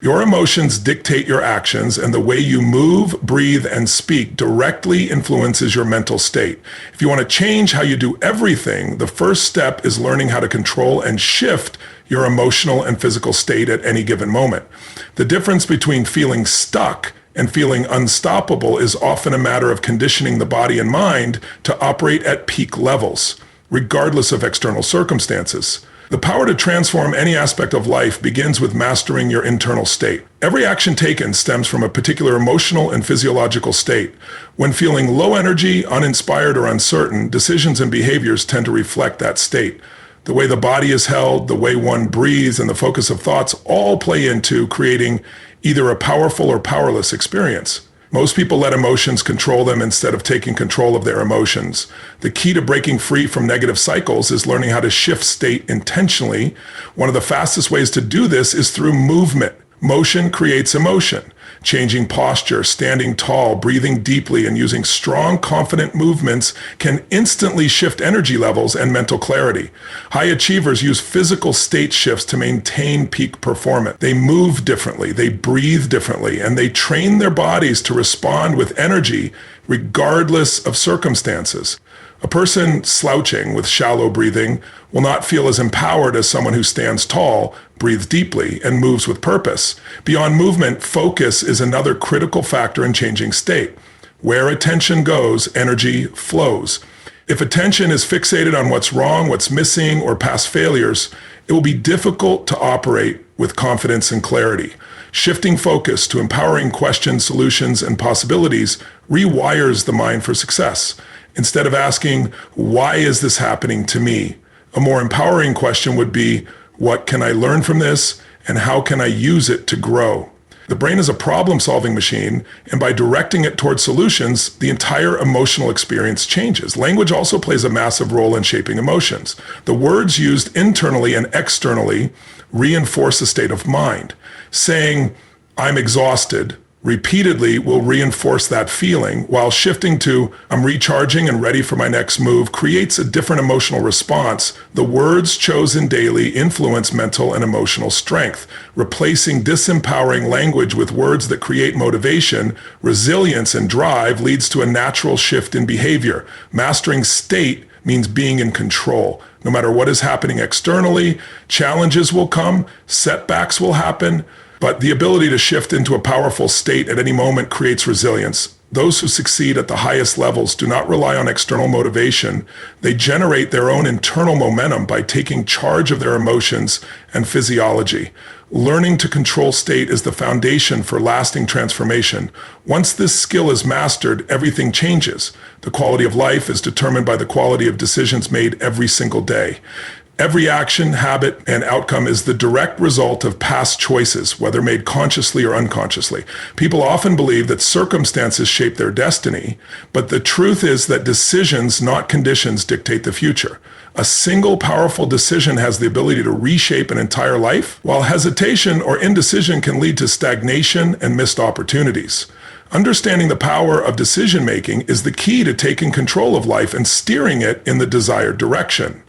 Your emotions dictate your actions, and the way you move, breathe, and speak directly influences your mental state. If you want to change how you do everything, the first step is learning how to control and shift your emotional and physical state at any given moment. The difference between feeling stuck and feeling unstoppable is often a matter of conditioning the body and mind to operate at peak levels, regardless of external circumstances. The power to transform any aspect of life begins with mastering your internal state. Every action taken stems from a particular emotional and physiological state. When feeling low energy, uninspired, or uncertain, decisions and behaviors tend to reflect that state. The way the body is held, the way one breathes, and the focus of thoughts all play into creating either a powerful or powerless experience. Most people let emotions control them instead of taking control of their emotions. The key to breaking free from negative cycles is learning how to shift state intentionally. One of the fastest ways to do this is through movement. Motion creates emotion. Changing posture, standing tall, breathing deeply, and using strong, confident movements can instantly shift energy levels and mental clarity. High achievers use physical state shifts to maintain peak performance. They move differently, they breathe differently, and they train their bodies to respond with energy regardless of circumstances. A person slouching with shallow breathing will not feel as empowered as someone who stands tall, breathes deeply, and moves with purpose. Beyond movement, focus is another critical factor in changing state. Where attention goes, energy flows. If attention is fixated on what's wrong, what's missing, or past failures, it will be difficult to operate with confidence and clarity. Shifting focus to empowering questions, solutions, and possibilities rewires the mind for success. Instead of asking, why is this happening to me? A more empowering question would be, what can I learn from this, and how can I use it to grow? The brain is a problem-solving machine, and by directing it towards solutions, the entire emotional experience changes. Language also plays a massive role in shaping emotions. The words used internally and externally reinforce a state of mind. Saying, I'm exhausted, repeatedly will reinforce that feeling, while shifting to I'm recharging and ready for my next move creates a different emotional response. The words chosen daily influence mental and emotional strength. Replacing disempowering language with words that create motivation, resilience, and drive leads to a natural shift in behavior. Mastering state means being in control. No matter what is happening externally, challenges will come, setbacks will happen, but the ability to shift into a powerful state at any moment creates resilience. Those who succeed at the highest levels do not rely on external motivation. They generate their own internal momentum by taking charge of their emotions and physiology. Learning to control state is the foundation for lasting transformation. Once this skill is mastered, everything changes. The quality of life is determined by the quality of decisions made every single day. Every action, habit, and outcome is the direct result of past choices, whether made consciously or unconsciously. People often believe that circumstances shape their destiny, but the truth is that decisions, not conditions, dictate the future. A single powerful decision has the ability to reshape an entire life, while hesitation or indecision can lead to stagnation and missed opportunities. Understanding the power of decision-making is the key to taking control of life and steering it in the desired direction.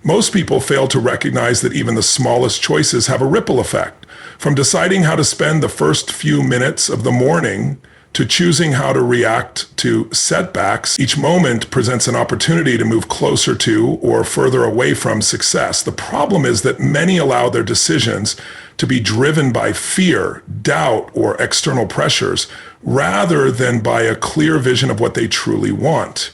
Most people fail to recognize that even the smallest choices have a ripple effect. From deciding how to spend the first few minutes of the morning to choosing how to react to setbacks, each moment presents an opportunity to move closer to or further away from success. The problem is that many allow their decisions to be driven by fear, doubt, or external pressures, rather than by a clear vision of what they truly want.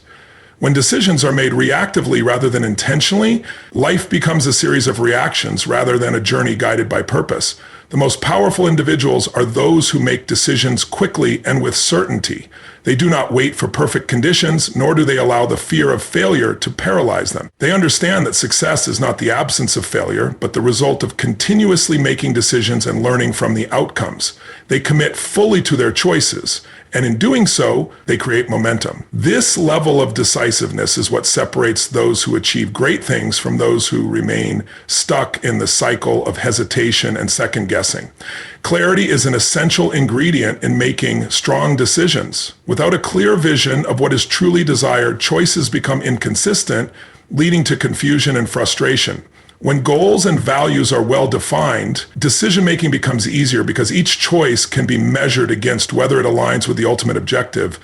When decisions are made reactively rather than intentionally, life becomes a series of reactions rather than a journey guided by purpose. The most powerful individuals are those who make decisions quickly and with certainty. They do not wait for perfect conditions, nor do they allow the fear of failure to paralyze them. They understand that success is not the absence of failure, but the result of continuously making decisions and learning from the outcomes. They commit fully to their choices, and in doing so, they create momentum. This level of decisiveness is what separates those who achieve great things from those who remain stuck in the cycle of hesitation and second guessing. Clarity is an essential ingredient in making strong decisions. Without a clear vision of what is truly desired, choices become inconsistent, leading to confusion and frustration. When goals and values are well defined, decision-making becomes easier because each choice can be measured against whether it aligns with the ultimate objective.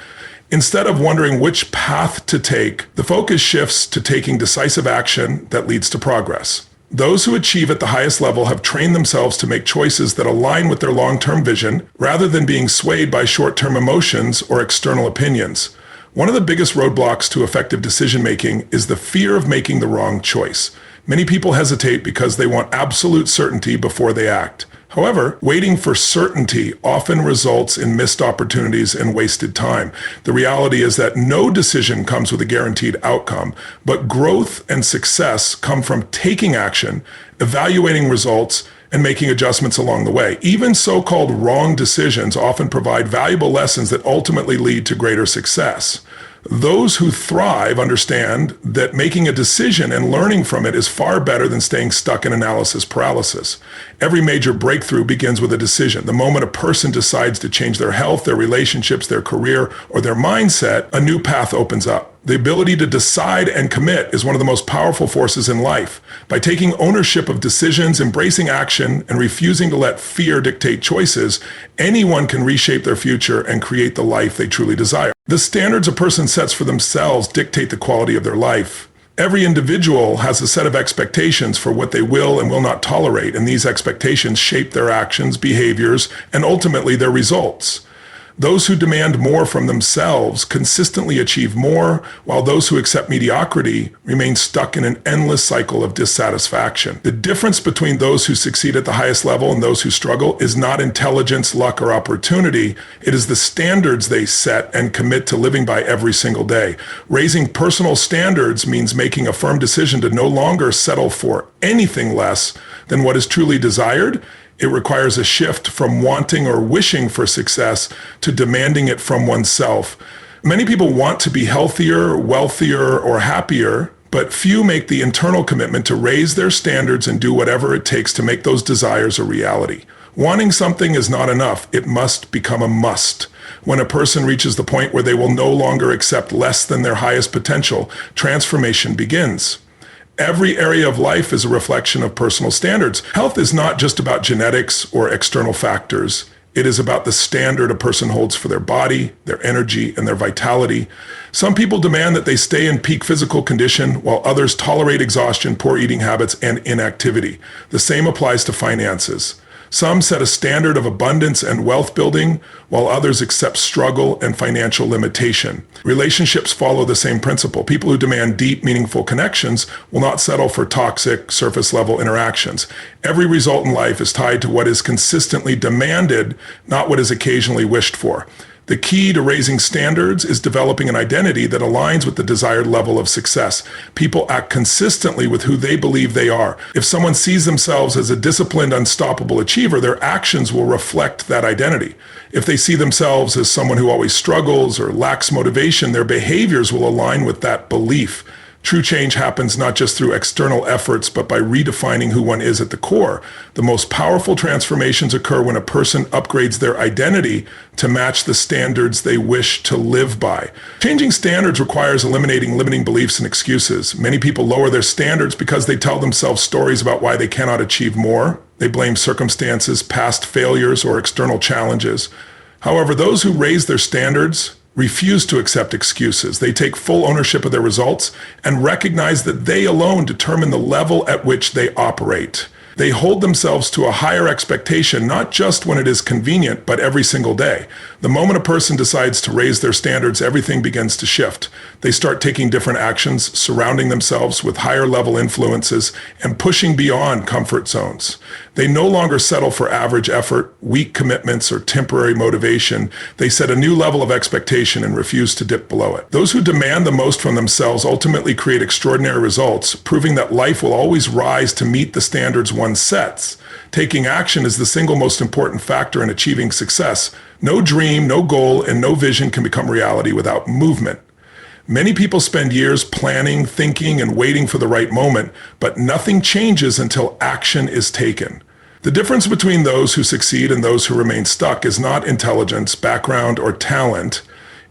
Instead of wondering which path to take, the focus shifts to taking decisive action that leads to progress. Those who achieve at the highest level have trained themselves to make choices that align with their long-term vision rather than being swayed by short-term emotions or external opinions. One of the biggest roadblocks to effective decision-making is the fear of making the wrong choice. Many people hesitate because they want absolute certainty before they act. However, waiting for certainty often results in missed opportunities and wasted time. The reality is that no decision comes with a guaranteed outcome, but growth and success come from taking action, evaluating results, and making adjustments along the way. Even so-called wrong decisions often provide valuable lessons that ultimately lead to greater success. Those who thrive understand that making a decision and learning from it is far better than staying stuck in analysis paralysis. Every major breakthrough begins with a decision. The moment a person decides to change their health, their relationships, their career, or their mindset, a new path opens up. The ability to decide and commit is one of the most powerful forces in life. By taking ownership of decisions, embracing action, and refusing to let fear dictate choices, anyone can reshape their future and create the life they truly desire. The standards a person sets for themselves dictate the quality of their life. Every individual has a set of expectations for what they will and will not tolerate, and these expectations shape their actions, behaviors, and ultimately their results. Those who demand more from themselves consistently achieve more, while those who accept mediocrity remain stuck in an endless cycle of dissatisfaction. The difference between those who succeed at the highest level and those who struggle is not intelligence, luck, or opportunity. It is the standards they set and commit to living by every single day. Raising personal standards means making a firm decision to no longer settle for anything less than what is truly desired. It requires a shift from wanting or wishing for success to demanding it from oneself. Many people want to be healthier, wealthier, or happier, but few make the internal commitment to raise their standards and do whatever it takes to make those desires a reality. Wanting something is not enough. It must become a must. When a person reaches the point where they will no longer accept less than their highest potential, transformation begins. Every area of life is a reflection of personal standards. Health is not just about genetics or external factors. It is about the standard a person holds for their body, their energy, and their vitality. Some people demand that they stay in peak physical condition, while others tolerate exhaustion, poor eating habits, and inactivity. The same applies to finances. Some set a standard of abundance and wealth building, while others accept struggle and financial limitation. Relationships follow the same principle. People who demand deep, meaningful connections will not settle for toxic, surface-level interactions. Every result in life is tied to what is consistently demanded, not what is occasionally wished for. The key to raising standards is developing an identity that aligns with the desired level of success. People act consistently with who they believe they are. If someone sees themselves as a disciplined, unstoppable achiever, their actions will reflect that identity. If they see themselves as someone who always struggles or lacks motivation, their behaviors will align with that belief. True change happens not just through external efforts, but by redefining who one is at the core. The most powerful transformations occur when a person upgrades their identity to match the standards they wish to live by. Changing standards requires eliminating limiting beliefs and excuses. Many people lower their standards because they tell themselves stories about why they cannot achieve more. They blame circumstances, past failures, or external challenges. However, those who raise their standards refuse to accept excuses. They take full ownership of their results and recognize that they alone determine the level at which they operate. They hold themselves to a higher expectation, not just when it is convenient, but every single day. The moment a person decides to raise their standards, everything begins to shift. They start taking different actions, surrounding themselves with higher level influences, and pushing beyond comfort zones. They no longer settle for average effort, weak commitments, or temporary motivation. They set a new level of expectation and refuse to dip below it. Those who demand the most from themselves ultimately create extraordinary results, proving that life will always rise to meet the standards one sets. Taking action is the single most important factor in achieving success. No dream, no goal, and no vision can become reality without movement. Many people spend years planning, thinking, and waiting for the right moment, but nothing changes until action is taken. The difference between those who succeed and those who remain stuck is not intelligence, background, or talent.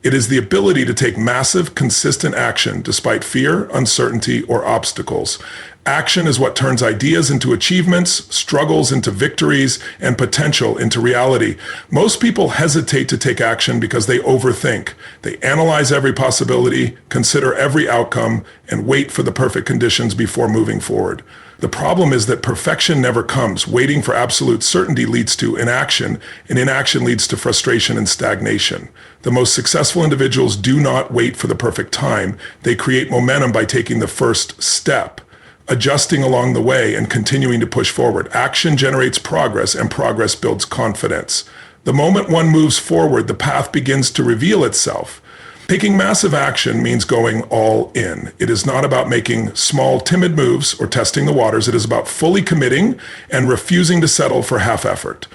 It is the ability to take massive, consistent action despite fear, uncertainty, or obstacles. Action is what turns ideas into achievements, struggles into victories, and potential into reality. Most people hesitate to take action because they overthink. They analyze every possibility, consider every outcome, and wait for the perfect conditions before moving forward. The problem is that perfection never comes. Waiting for absolute certainty leads to inaction, and inaction leads to frustration and stagnation. The most successful individuals do not wait for the perfect time. They create momentum by taking the first step, adjusting along the way, and continuing to push forward. Action generates progress, and progress builds confidence. The moment one moves forward, the path begins to reveal itself. Taking massive action means going all in. It is not about making small, timid moves or testing the waters. It is about fully committing and refusing to settle for half effort.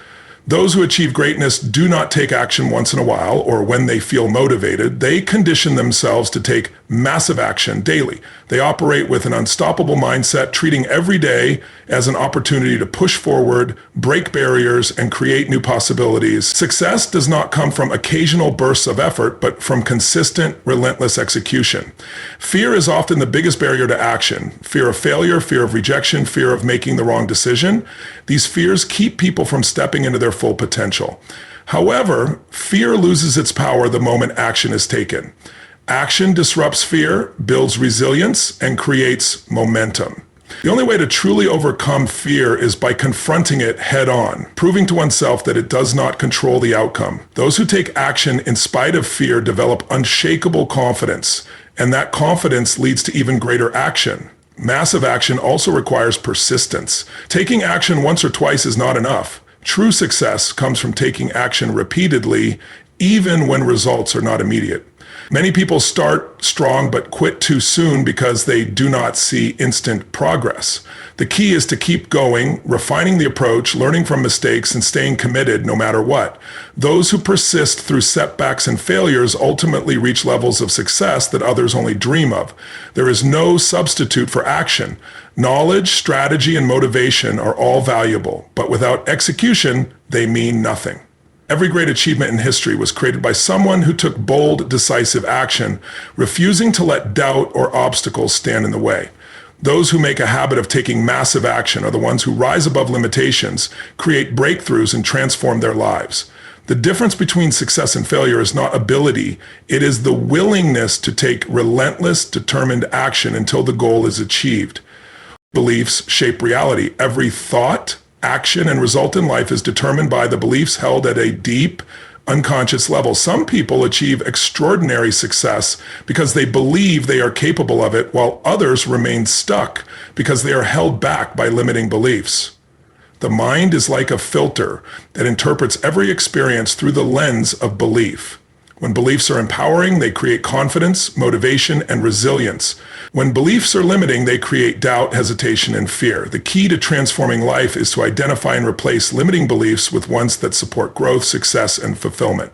Those who achieve greatness do not take action once in a while or when they feel motivated. They condition themselves to take massive action daily. They operate with an unstoppable mindset, treating every day as an opportunity to push forward, break barriers, and create new possibilities. Success does not come from occasional bursts of effort, but from consistent, relentless execution. Fear is often the biggest barrier to action. Fear of failure, fear of rejection, fear of making the wrong decision. These fears keep people from stepping into their full potential. However, fear loses its power the moment action is taken. Action disrupts fear, builds resilience, and creates momentum. The only way to truly overcome fear is by confronting it head on, proving to oneself that it does not control the outcome. Those who take action in spite of fear develop unshakable confidence, and that confidence leads to even greater action. Massive action also requires persistence. Taking action once or twice is not enough. True success comes from taking action repeatedly, even when results are not immediate. Many people start strong but quit too soon because they do not see instant progress. The key is to keep going, refining the approach, learning from mistakes, and staying committed no matter what. Those who persist through setbacks and failures ultimately reach levels of success that others only dream of. There is no substitute for action. Knowledge, strategy, and motivation are all valuable, but without execution, they mean nothing. Every great achievement in history was created by someone who took bold, decisive action, refusing to let doubt or obstacles stand in the way. Those who make a habit of taking massive action are the ones who rise above limitations, create breakthroughs, and transform their lives. The difference between success and failure is not ability, it is the willingness to take relentless, determined action until the goal is achieved. Beliefs shape reality. Every thought, action, and result in life is determined by the beliefs held at a deep, unconscious level. Some people achieve extraordinary success because they believe they are capable of it, while others remain stuck because they are held back by limiting beliefs. The mind is like a filter that interprets every experience through the lens of belief. When beliefs are empowering, they create confidence, motivation, and resilience. When beliefs are limiting, they create doubt, hesitation, and fear. The key to transforming life is to identify and replace limiting beliefs with ones that support growth, success, and fulfillment.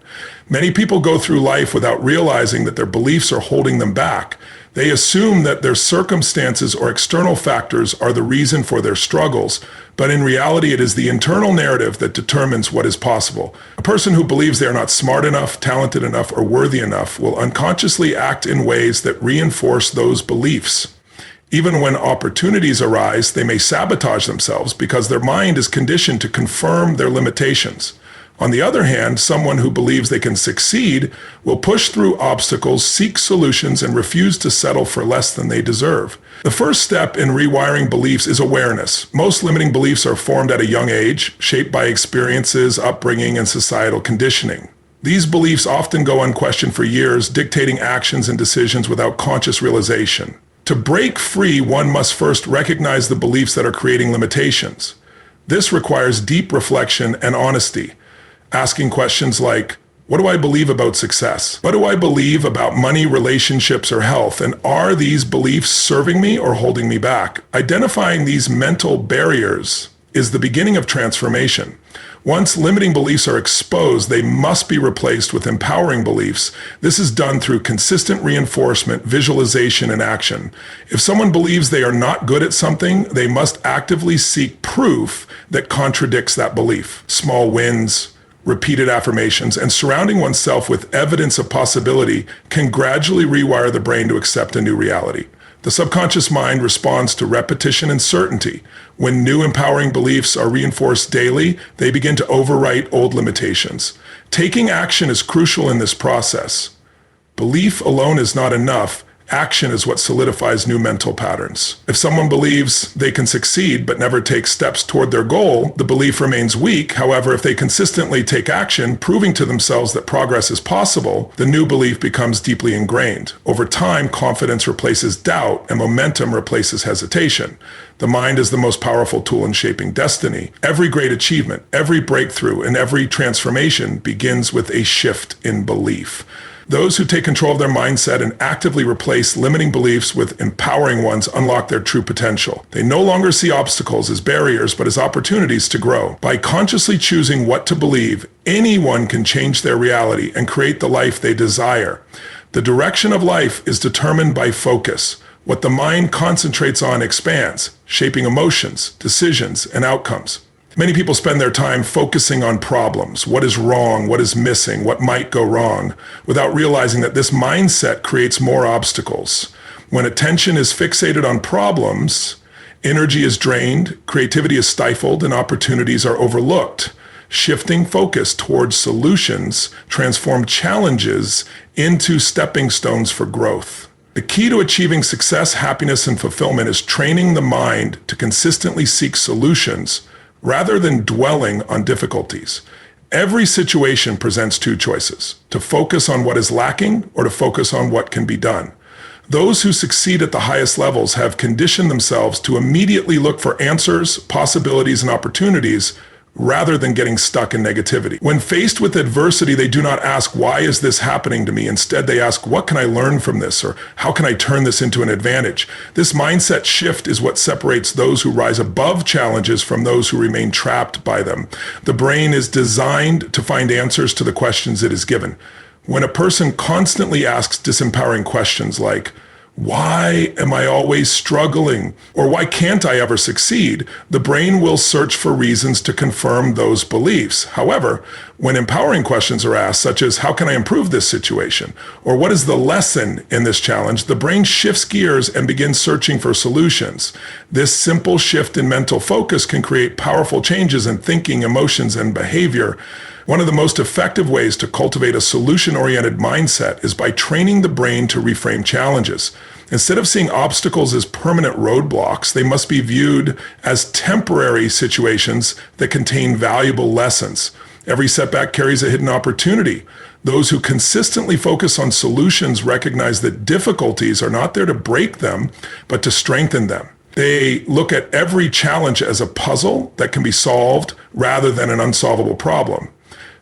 Many people go through life without realizing that their beliefs are holding them back. They assume that their circumstances or external factors are the reason for their struggles, but in reality, it is the internal narrative that determines what is possible. A person who believes they are not smart enough, talented enough, or worthy enough will unconsciously act in ways that reinforce those beliefs. Even when opportunities arise, they may sabotage themselves because their mind is conditioned to confirm their limitations. On the other hand, someone who believes they can succeed will push through obstacles, seek solutions, and refuse to settle for less than they deserve. The first step in rewiring beliefs is awareness. Most limiting beliefs are formed at a young age, shaped by experiences, upbringing, and societal conditioning. These beliefs often go unquestioned for years, dictating actions and decisions without conscious realization. To break free, one must first recognize the beliefs that are creating limitations. This requires deep reflection and honesty. Asking questions like, what do I believe about success? What do I believe about money, relationships, or health? And are these beliefs serving me or holding me back? Identifying these mental barriers is the beginning of transformation. Once limiting beliefs are exposed, they must be replaced with empowering beliefs. This is done through consistent reinforcement, visualization, and action. If someone believes they are not good at something, they must actively seek proof that contradicts that belief. Small wins, repeated affirmations, and surrounding oneself with evidence of possibility can gradually rewire the brain to accept a new reality. The subconscious mind responds to repetition and certainty. When new empowering beliefs are reinforced daily, they begin to overwrite old limitations. Taking action is crucial in this process. Belief alone is not enough. Action is what solidifies new mental patterns. If someone believes they can succeed but never takes steps toward their goal, the belief remains weak. However, if they consistently take action, proving to themselves that progress is possible, the new belief becomes deeply ingrained. Over time, confidence replaces doubt and momentum replaces hesitation. The mind is the most powerful tool in shaping destiny. Every great achievement, every breakthrough, and every transformation begins with a shift in belief. Those who take control of their mindset and actively replace limiting beliefs with empowering ones unlock their true potential. They no longer see obstacles as barriers, but as opportunities to grow. By consciously choosing what to believe, anyone can change their reality and create the life they desire. The direction of life is determined by focus. What the mind concentrates on expands, shaping emotions, decisions, and outcomes. Many people spend their time focusing on problems, what is wrong, what is missing, what might go wrong, without realizing that this mindset creates more obstacles. When attention is fixated on problems, energy is drained, creativity is stifled, and opportunities are overlooked. Shifting focus towards solutions transform challenges into stepping stones for growth. The key to achieving success, happiness, and fulfillment is training the mind to consistently seek solutions rather than dwelling on difficulties. Every situation presents two choices: to focus on what is lacking or to focus on what can be done. Those who succeed at the highest levels have conditioned themselves to immediately look for answers, possibilities, and opportunities rather than getting stuck in negativity. When faced with adversity, they do not ask, why is this happening to me? Instead, they ask, what can I learn from this? Or how can I turn this into an advantage? This mindset shift is what separates those who rise above challenges from those who remain trapped by them. The brain is designed to find answers to the questions it is given. When a person constantly asks disempowering questions like, why am I always struggling? Or why can't I ever succeed? The brain will search for reasons to confirm those beliefs. However, when empowering questions are asked, such as, how can I improve this situation? Or what is the lesson in this challenge? The brain shifts gears and begins searching for solutions. This simple shift in mental focus can create powerful changes in thinking, emotions, and behavior. One of the most effective ways to cultivate a solution-oriented mindset is by training the brain to reframe challenges. Instead of seeing obstacles as permanent roadblocks, they must be viewed as temporary situations that contain valuable lessons. Every setback carries a hidden opportunity. Those who consistently focus on solutions recognize that difficulties are not there to break them, but to strengthen them. They look at every challenge as a puzzle that can be solved rather than an unsolvable problem.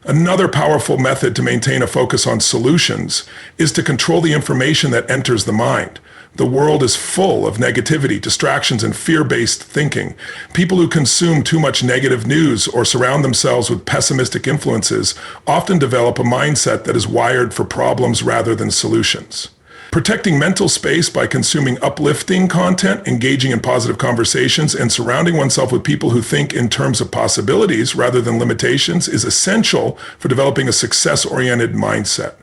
Another powerful method to maintain a focus on solutions is to control the information that enters the mind. The world is full of negativity, distractions, and fear-based thinking. People who consume too much negative news or surround themselves with pessimistic influences often develop a mindset that is wired for problems rather than solutions. Protecting mental space by consuming uplifting content, engaging in positive conversations, and surrounding oneself with people who think in terms of possibilities rather than limitations is essential for developing a success-oriented mindset.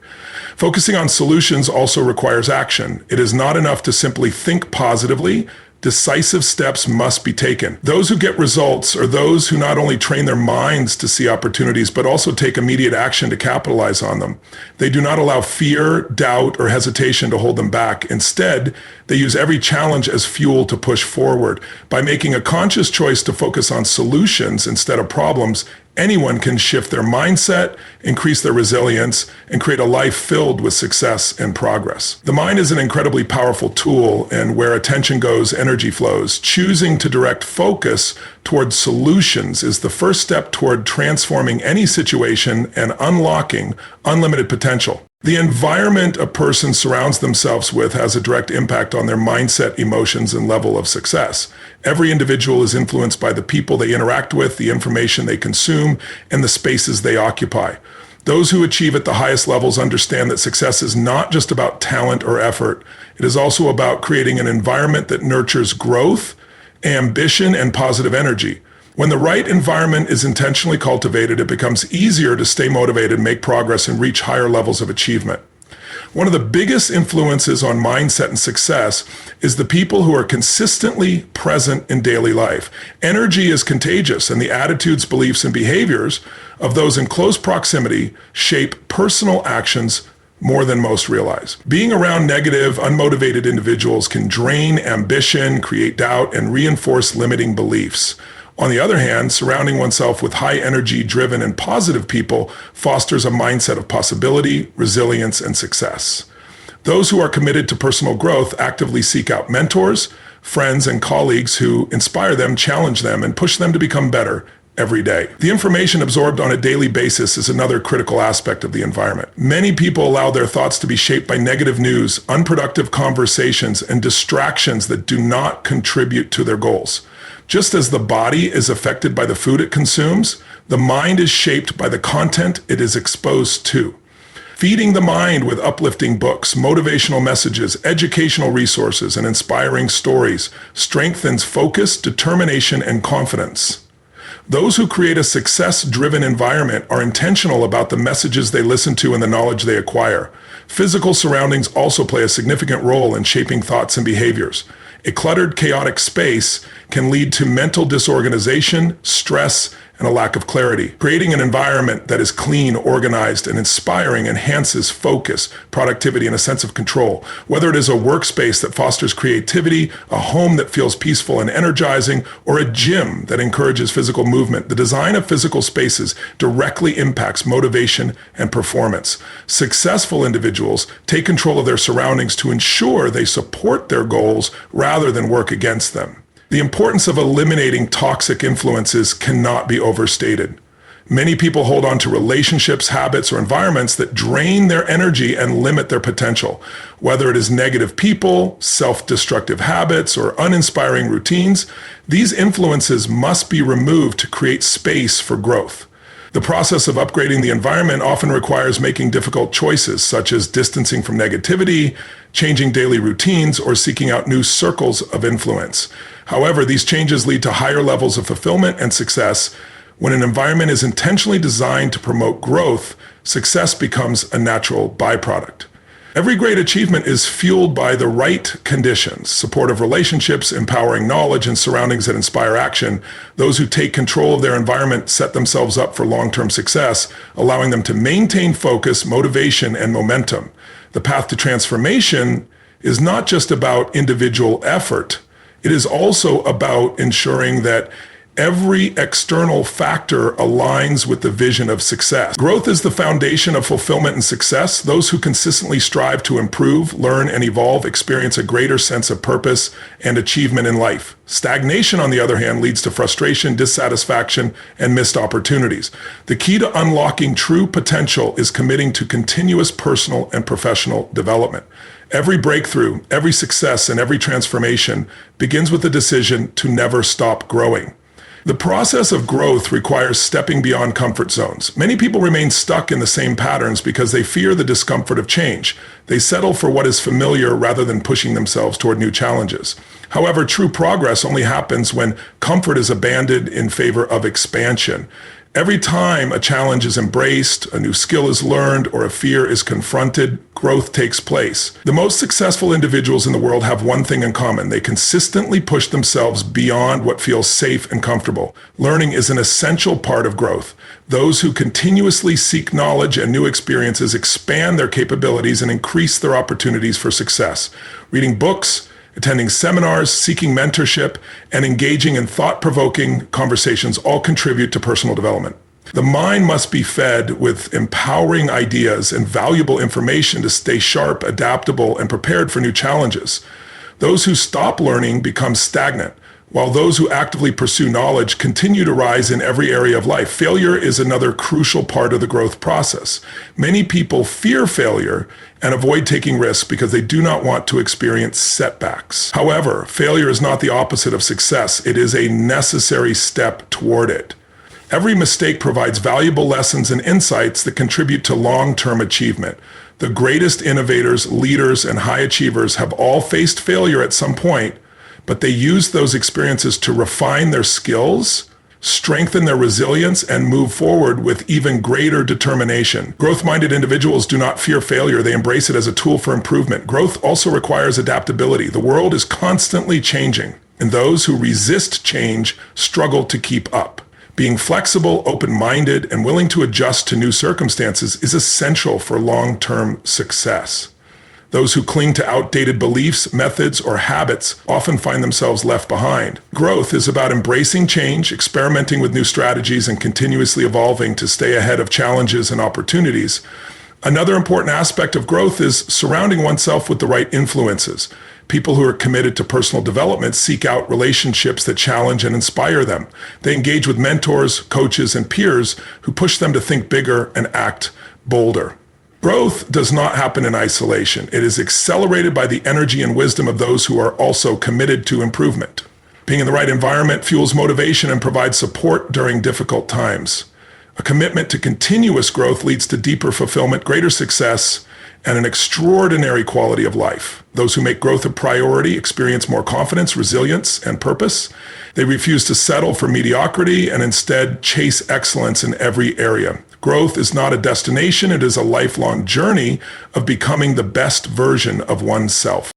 Focusing on solutions also requires action. It is not enough to simply think positively. Decisive steps must be taken. Those who get results are those who not only train their minds to see opportunities, but also take immediate action to capitalize on them. They do not allow fear, doubt, or hesitation to hold them back. Instead, they use every challenge as fuel to push forward. By making a conscious choice to focus on solutions instead of problems, anyone can shift their mindset, increase their resilience, and create a life filled with success and progress. The mind is an incredibly powerful tool, and where attention goes, energy flows. Choosing to direct focus towards solutions is the first step toward transforming any situation and unlocking unlimited potential. The environment a person surrounds themselves with has a direct impact on their mindset, emotions, and level of success. Every individual is influenced by the people they interact with, the information they consume, and the spaces they occupy. Those who achieve at the highest levels understand that success is not just about talent or effort. It is also about creating an environment that nurtures growth, ambition, and positive energy. When the right environment is intentionally cultivated, it becomes easier to stay motivated, make progress, and reach higher levels of achievement. One of the biggest influences on mindset and success is the people who are consistently present in daily life. Energy is contagious, and the attitudes, beliefs, and behaviors of those in close proximity shape personal actions more than most realize. Being around negative, unmotivated individuals can drain ambition, create doubt, and reinforce limiting beliefs. On the other hand, surrounding oneself with high energy, driven, and positive people fosters a mindset of possibility, resilience, and success. Those who are committed to personal growth actively seek out mentors, friends, and colleagues who inspire them, challenge them, and push them to become better every day. The information absorbed on a daily basis is another critical aspect of the environment. Many people allow their thoughts to be shaped by negative news, unproductive conversations, and distractions that do not contribute to their goals. Just as the body is affected by the food it consumes, the mind is shaped by the content it is exposed to. Feeding the mind with uplifting books, motivational messages, educational resources, and inspiring stories strengthens focus, determination, and confidence. Those who create a success-driven environment are intentional about the messages they listen to and the knowledge they acquire. Physical surroundings also play a significant role in shaping thoughts and behaviors. A cluttered, chaotic space can lead to mental disorganization, stress, and a lack of clarity. Creating an environment that is clean, organized, and inspiring enhances focus, productivity, and a sense of control. Whether it is a workspace that fosters creativity, a home that feels peaceful and energizing, or a gym that encourages physical movement, the design of physical spaces directly impacts motivation and performance. Successful individuals take control of their surroundings to ensure they support their goals rather than work against them. The importance of eliminating toxic influences cannot be overstated. Many people hold on to relationships, habits, or environments that drain their energy and limit their potential. Whether it is negative people, self-destructive habits, or uninspiring routines, these influences must be removed to create space for growth. The process of upgrading the environment often requires making difficult choices, such as distancing from negativity, changing daily routines, or seeking out new circles of influence. However, these changes lead to higher levels of fulfillment and success. When an environment is intentionally designed to promote growth, success becomes a natural byproduct. Every great achievement is fueled by the right conditions: supportive relationships, empowering knowledge, and surroundings that inspire action. Those who take control of their environment set themselves up for long-term success, allowing them to maintain focus, motivation, and momentum. The path to transformation is not just about individual effort. It is also about ensuring that every external factor aligns with the vision of success. Growth is the foundation of fulfillment and success. Those who consistently strive to improve, learn, and evolve experience a greater sense of purpose and achievement in life. Stagnation, on the other hand, leads to frustration, dissatisfaction, and missed opportunities. The key to unlocking true potential is committing to continuous personal and professional development. Every breakthrough, every success, and every transformation begins with the decision to never stop growing. The process of growth requires stepping beyond comfort zones. Many people remain stuck in the same patterns because they fear the discomfort of change. They settle for what is familiar rather than pushing themselves toward new challenges. However, true progress only happens when comfort is abandoned in favor of expansion. Every time a challenge is embraced, a new skill is learned, or a fear is confronted, growth takes place. The most successful individuals in the world have one thing in common: they consistently push themselves beyond what feels safe and comfortable. Learning is an essential part of growth. Those who continuously seek knowledge and new experiences expand their capabilities and increase their opportunities for success. Reading books, attending seminars, seeking mentorship, and engaging in thought-provoking conversations all contribute to personal development. The mind must be fed with empowering ideas and valuable information to stay sharp, adaptable, and prepared for new challenges. Those who stop learning become stagnant, while those who actively pursue knowledge continue to rise in every area of life. Failure is another crucial part of the growth process. Many people fear failure and avoid taking risks because they do not want to experience setbacks. However, failure is not the opposite of success. It is a necessary step toward it. Every mistake provides valuable lessons and insights that contribute to long-term achievement. The greatest innovators, leaders, and high achievers have all faced failure at some point, but they use those experiences to refine their skills, strengthen their resilience, and move forward with even greater determination. Growth-minded individuals do not fear failure. They embrace it as a tool for improvement. Growth also requires adaptability. The world is constantly changing, and those who resist change struggle to keep up. Being flexible, open-minded, and willing to adjust to new circumstances is essential for long-term success. Those who cling to outdated beliefs, methods, or habits often find themselves left behind. Growth is about embracing change, experimenting with new strategies, and continuously evolving to stay ahead of challenges and opportunities. Another important aspect of growth is surrounding oneself with the right influences. People who are committed to personal development seek out relationships that challenge and inspire them. They engage with mentors, coaches, and peers who push them to think bigger and act bolder. Growth does not happen in isolation. It is accelerated by the energy and wisdom of those who are also committed to improvement. Being in the right environment fuels motivation and provides support during difficult times. A commitment to continuous growth leads to deeper fulfillment, greater success, and an extraordinary quality of life. Those who make growth a priority experience more confidence, resilience, and purpose. They refuse to settle for mediocrity and instead chase excellence in every area. Growth is not a destination, it is a lifelong journey of becoming the best version of oneself.